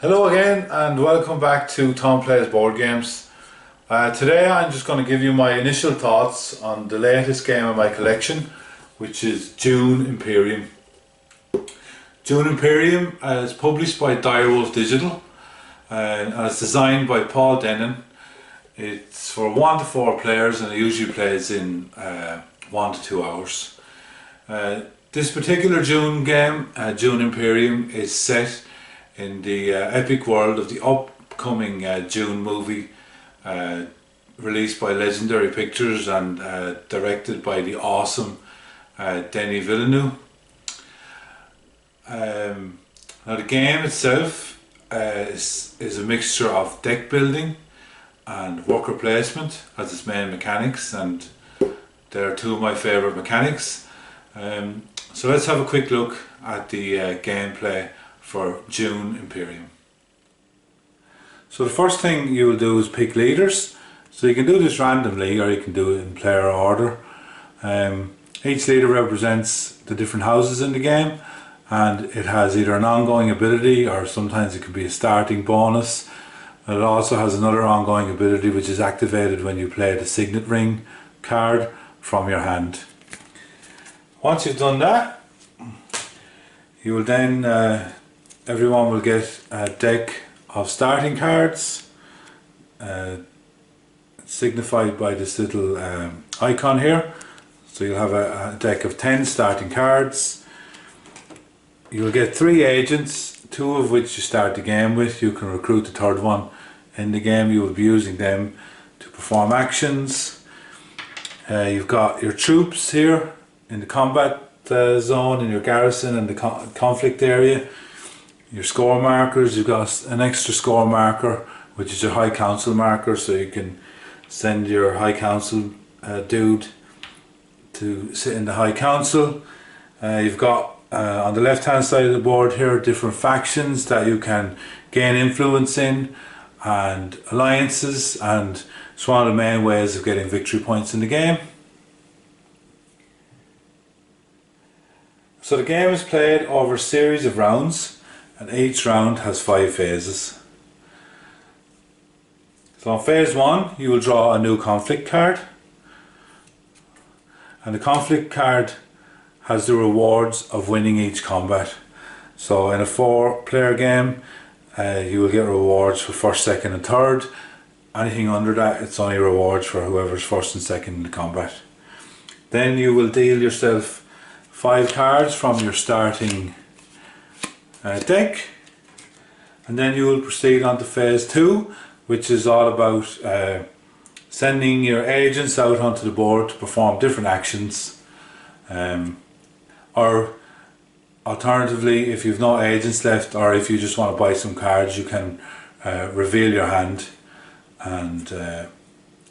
Hello again and welcome back to Tom Plays Board Games. Today I'm just going to give you my initial thoughts on the latest game in my collection, which is Dune Imperium. Dune Imperium is published by Direwolf Digital and it's designed by Paul Dennen. It's for 1 to 4 players and it usually plays in 1 to 2 hours. This particular Dune game, Dune Imperium, is set in the epic world of the upcoming Dune movie, released by Legendary Pictures and directed by the awesome Denis Villeneuve. Now the game itself is a mixture of deck building and worker placement as its main mechanics, and they're two of my favourite mechanics. So let's have a quick look at the gameplay for Dune Imperium. So the first thing you will do is pick leaders. So you can do this randomly or you can do it in player order. Each leader represents the different houses in the game, and it has either an ongoing ability or sometimes it can be a starting bonus. And it also has another ongoing ability which is activated when you play the signet ring card from your hand. Once you've done that, you will then everyone will get a deck of starting cards, signified by this little icon here. So you'll have a deck of 10 starting cards. You'll get 3 agents, 2 of which you start the game with. You can recruit the third one in the game. You will be using them to perform actions. You've got your troops here in the combat zone, in your garrison and the conflict area. Your score markers, you've got an extra score marker which is your High Council marker, so you can send your High Council dude to sit in the High Council. You've got on the left hand side of the board here different factions that you can gain influence in and alliances, and it's one of the main ways of getting victory points in the game. So the game is played over a series of rounds, and each round has 5 phases. So on phase 1 you will draw a new conflict card, and the conflict card has the rewards of winning each combat. So in a 4-player game you will get rewards for first, second and third. Anything under that, it's only rewards for whoever's first and second in the combat. Then you will deal yourself 5 cards from your starting deck, and then you will proceed on to phase 2, which is all about sending your agents out onto the board to perform different actions, or alternatively, if you've no agents left or if you just want to buy some cards, you can reveal your hand and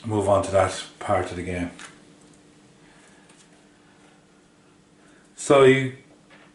move on to that part of the game. So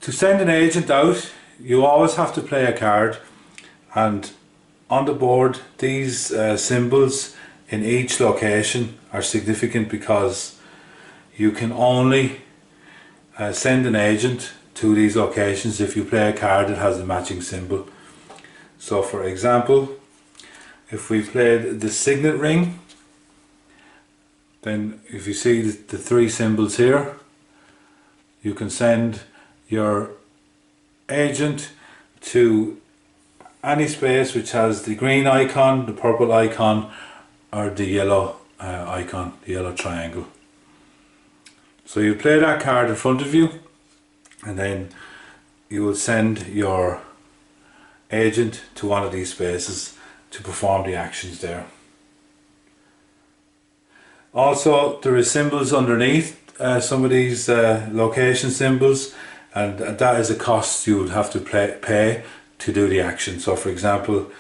to send an agent out, you always have to play a card, and on the board these symbols in each location are significant because you can only send an agent to these locations if you play a card that has the matching symbol. So for example, if we played the signet ring, then if you see the 3 symbols here, you can send your agent to any space which has the green icon, the purple icon or the yellow icon, the yellow triangle. So you play that card in front of you, and then you will send your agent to one of these spaces to perform the actions there. Also, there is symbols underneath some of these location symbols, and that is a cost you would have to pay to do the action. So for example,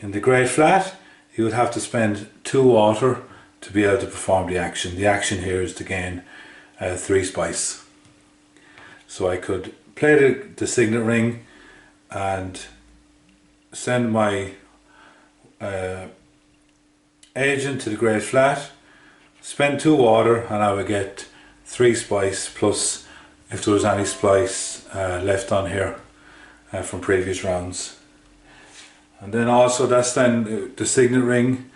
in the Great Flat you would have to spend 2 water to be able to perform the action. The action here is to gain 3 spice. So I could play the signet ring and send my agent to the Great Flat, spend 2 water, and I would get 3 spice, plus if there was any spice left on here from previous rounds. And then also that's then the signet ring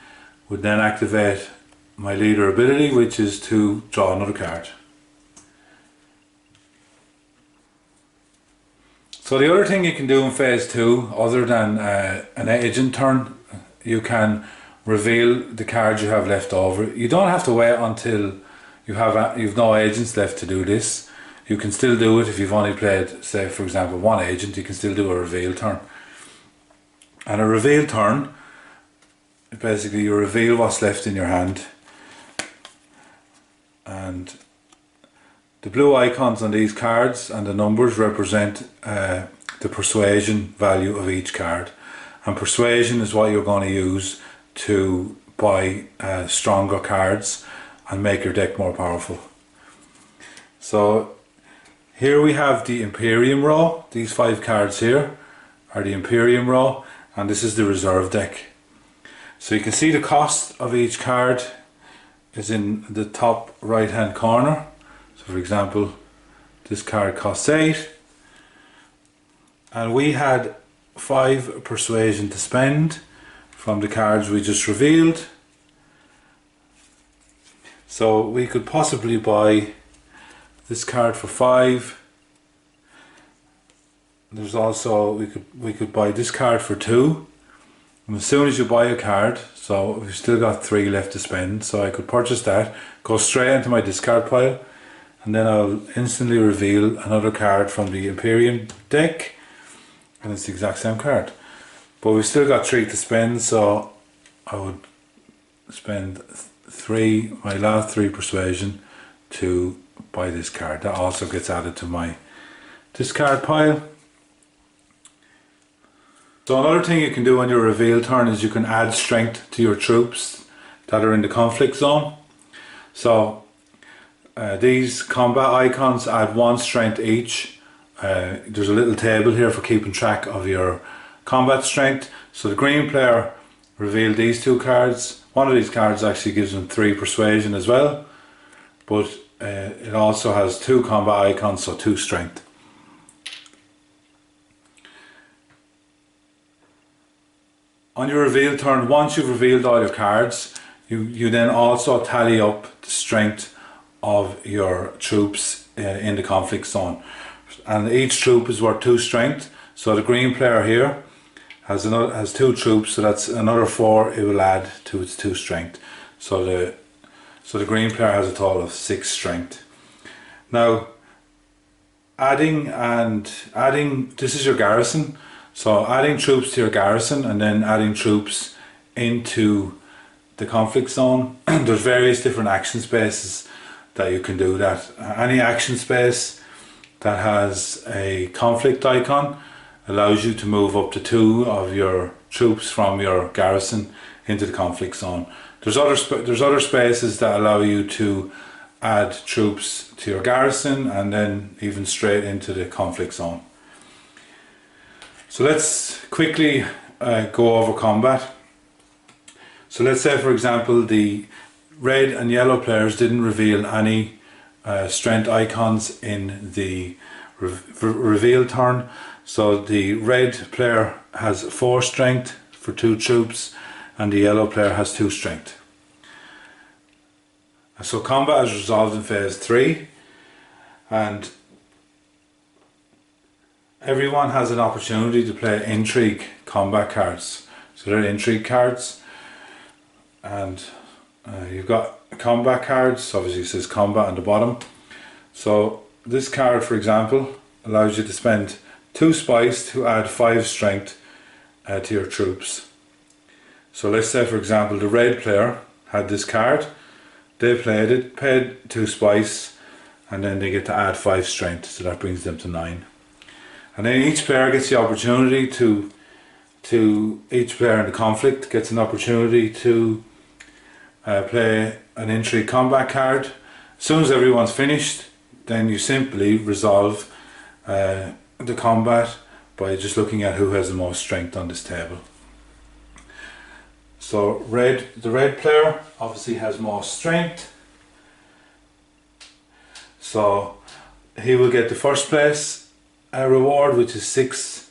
would then activate my leader ability, which is to draw another card. So the other thing you can do in phase 2, other than an agent turn, you can reveal the cards you have left over. You don't have to wait until you've no agents left to do this. You can still do it if you've only played, say for example, one agent. You can still do a reveal turn. And a reveal turn, basically you reveal what's left in your hand, and the blue icons on these cards and the numbers represent the persuasion value of each card, and persuasion is what you're going to use to buy stronger cards and make your deck more powerful. So here we have the Imperium row. These 5 cards here are the Imperium row, and this is the reserve deck. So you can see the cost of each card is in the top right hand corner. So for example, this card costs 8, and we had 5 persuasion to spend from the cards we just revealed. So we could possibly buy this card for 5. There's also, we could buy this card for 2. And as soon as you buy a card, so we've still got 3 left to spend, so I could purchase that, go straight into my discard pile, and then I'll instantly reveal another card from the Imperium deck, and it's the exact same card. But we've still got 3 to spend, so I would spend my last 3 persuasion to buy this card. That also gets added to my discard pile. So another thing you can do on your reveal turn is you can add strength to your troops that are in the conflict zone. So these combat icons add 1 strength each. There's a little table here for keeping track of your combat strength. So the green player revealed these 2 cards. One of these cards actually gives them 3 persuasion as well, but it also has 2 combat icons, so 2 strength. On your reveal turn, once you've revealed all your cards, you then also tally up the strength of your troops in the conflict zone. And each troop is worth 2 strength. So the green player here has 2 troops, so that's another 4 it will add to its 2 strength. So the green player has a total of 6 strength. Now adding, this is your garrison. So adding troops to your garrison and then adding troops into the conflict zone, there's various different action spaces that you can do that. Any action space that has a conflict icon allows you to move up to 2 of your troops from your garrison into the conflict zone. There's other spaces that allow you to add troops to your garrison and then even straight into the conflict zone. So let's quickly go over combat. So let's say for example the red and yellow players didn't reveal any strength icons in the reveal turn. So the red player has 4 strength for 2 troops and the yellow player has 2 strength. So combat is resolved in phase 3, and everyone has an opportunity to play intrigue combat cards. So they're intrigue cards, and you've got combat cards. Obviously it says combat on the bottom. So this card, for example, allows you to spend 2 spice to add 5 strength to your troops. So let's say for example the red player had this card, they played it, paid 2 spice, and then they get to add 5 strength, so that brings them to 9. And then each player gets the opportunity each player in the conflict gets an opportunity to play an intrigue combat card. As soon as everyone's finished, then you simply resolve the combat by just looking at who has the most strength on this table. So the red player obviously has more strength, so he will get the first place reward, which is 6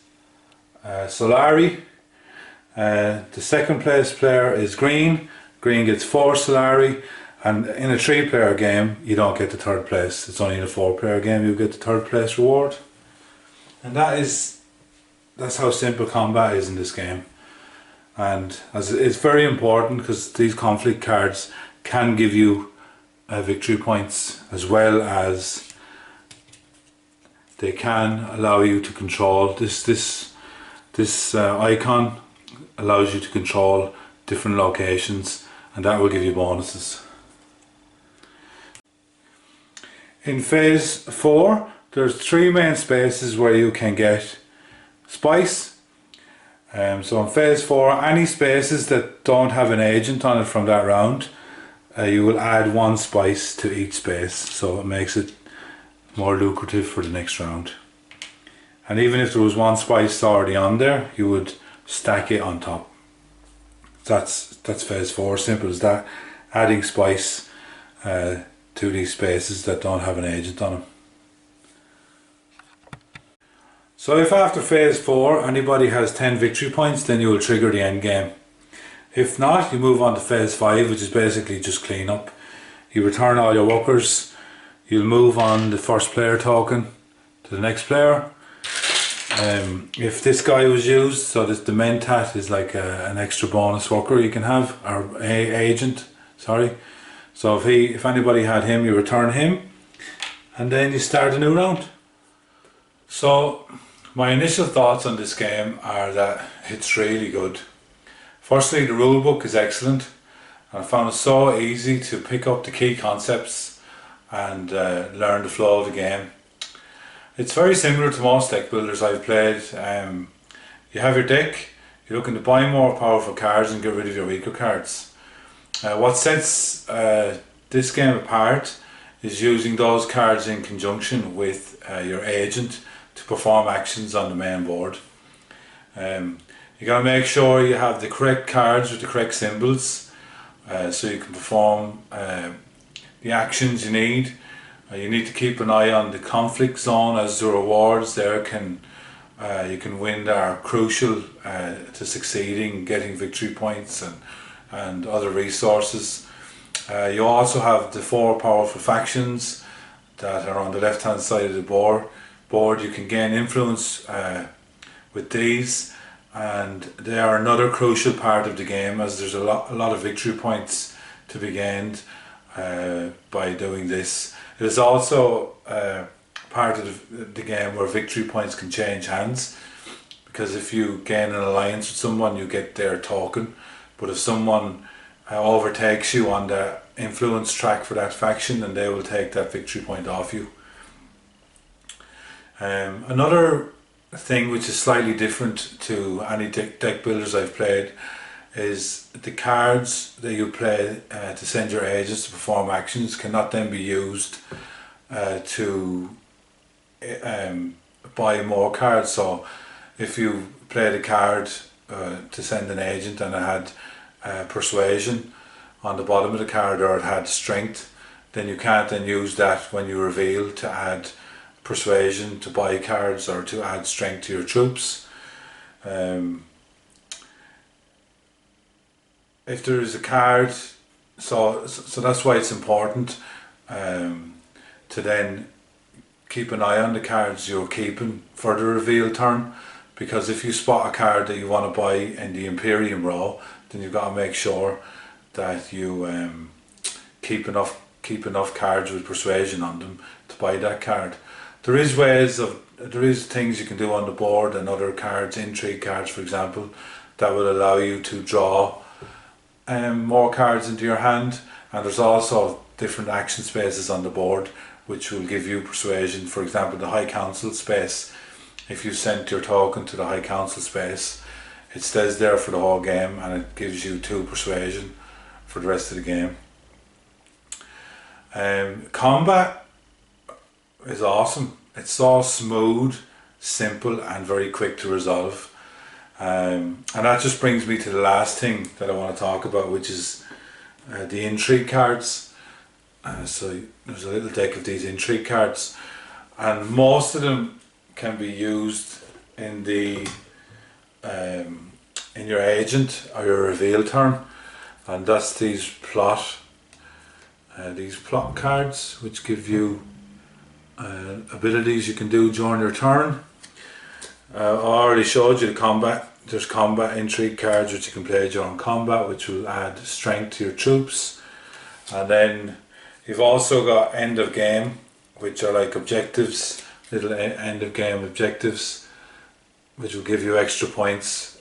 Solari. The second place player is green. Green gets 4 Solari, and in a 3-player game you don't get the third place. It's only in a 4-player game you get the third place reward. And that's how simple combat is in this game. And as it's very important because these conflict cards can give you victory points, as well as they can allow you to control this icon allows you to control different locations, and that will give you bonuses. In phase 4 there's 3 main spaces where you can get spice. So in phase 4, any spaces that don't have an agent on it from that round, you will add 1 spice to each space, so it makes it more lucrative for the next round. And even if there was 1 spice already on there, you would stack it on top. That's phase 4, simple as that. Adding spice to these spaces that don't have an agent on them. So if after phase 4 anybody has 10 victory points, then you will trigger the end game. If not, you move on to phase 5, which is basically just clean up. You return all your workers, you'll move on the first player token to the next player. If this guy was used, so the mentat is like an extra bonus worker you can have, or agent, sorry. So if anybody had him, you return him, and then you start a new round. So my initial thoughts on this game are that it's really good. Firstly, the rulebook is excellent, and I found it so easy to pick up the key concepts and learn the flow of the game. It's very similar to most deck builders I've played. You have your deck, you're looking to buy more powerful cards and get rid of your weaker cards. What sets this game apart is using those cards in conjunction with your agent to perform actions on the main board. You got to make sure you have the correct cards with the correct symbols so you can perform the actions you need. You need to keep an eye on the conflict zone, as the rewards there you can win that are crucial to succeeding, getting victory points and other resources. You also have the 4 powerful factions that are on the left hand side of the board. You can gain influence with these, and they are another crucial part of the game, as there's a lot of victory points to be gained by doing this. It is also part of the game where victory points can change hands, because if you gain an alliance with someone you get their token, but if someone overtakes you on the influence track for that faction, then they will take that victory point off you. Another thing which is slightly different to any deck builders I've played is the cards that you play to send your agents to perform actions cannot then be used to buy more cards. So if you played a card to send an agent and it had persuasion on the bottom of the card, or it had strength, then you can't then use that when you reveal to add persuasion to buy cards or to add strength to your troops. If there is a card, so that's why it's important to then keep an eye on the cards you're keeping for the reveal turn, because if you spot a card that you want to buy in the Imperium row, then you've got to make sure that you keep enough cards with persuasion on them to buy that card. There is things you can do on the board, and other cards, intrigue cards for example, that will allow you to draw more cards into your hand, and there's also different action spaces on the board which will give you persuasion. For example, the High Council space, if you sent your token to the High Council space, it stays there for the whole game and it gives you 2 persuasion for the rest of the game. Combat is awesome. It's so smooth, simple and very quick to resolve. And that just brings me to the last thing that I want to talk about, which is the intrigue cards. So there's a little deck of these intrigue cards, and most of them can be used in the in your agent or your reveal turn, and that's these plot cards, which give you abilities you can do during your turn. I already showed you the combat. There's combat intrigue cards which you can play during combat, which will add strength to your troops. And then you've also got end of game, which are like objectives, little end of game objectives, which will give you extra points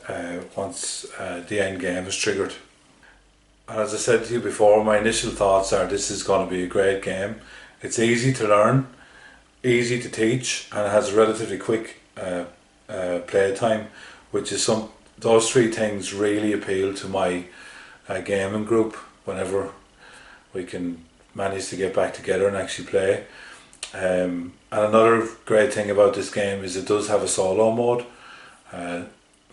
once the end game is triggered. And as I said to you before, my initial thoughts are this is going to be a great game. It's easy to learn, easy to teach, and it has a relatively quick play time, which is those three things really appeal to my gaming group whenever we can manage to get back together and actually play. And another great thing about this game is it does have a solo mode.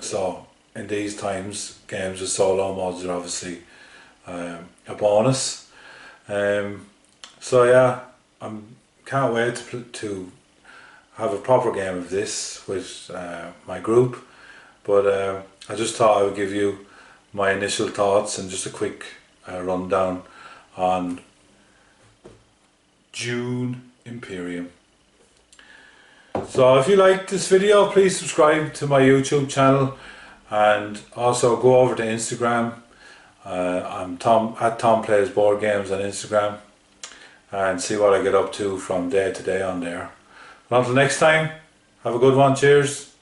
So in these times, games with solo modes are obviously a bonus. So yeah, can't wait to have a proper game of this with my group. But I just thought I would give you my initial thoughts and just a quick rundown on Dune Imperium. So if you liked this video, please subscribe to my YouTube channel, and also go over to Instagram. I'm at Tom Plays Board Games on Instagram, and see what I get up to from day to day on there. But until next time, have a good one. Cheers.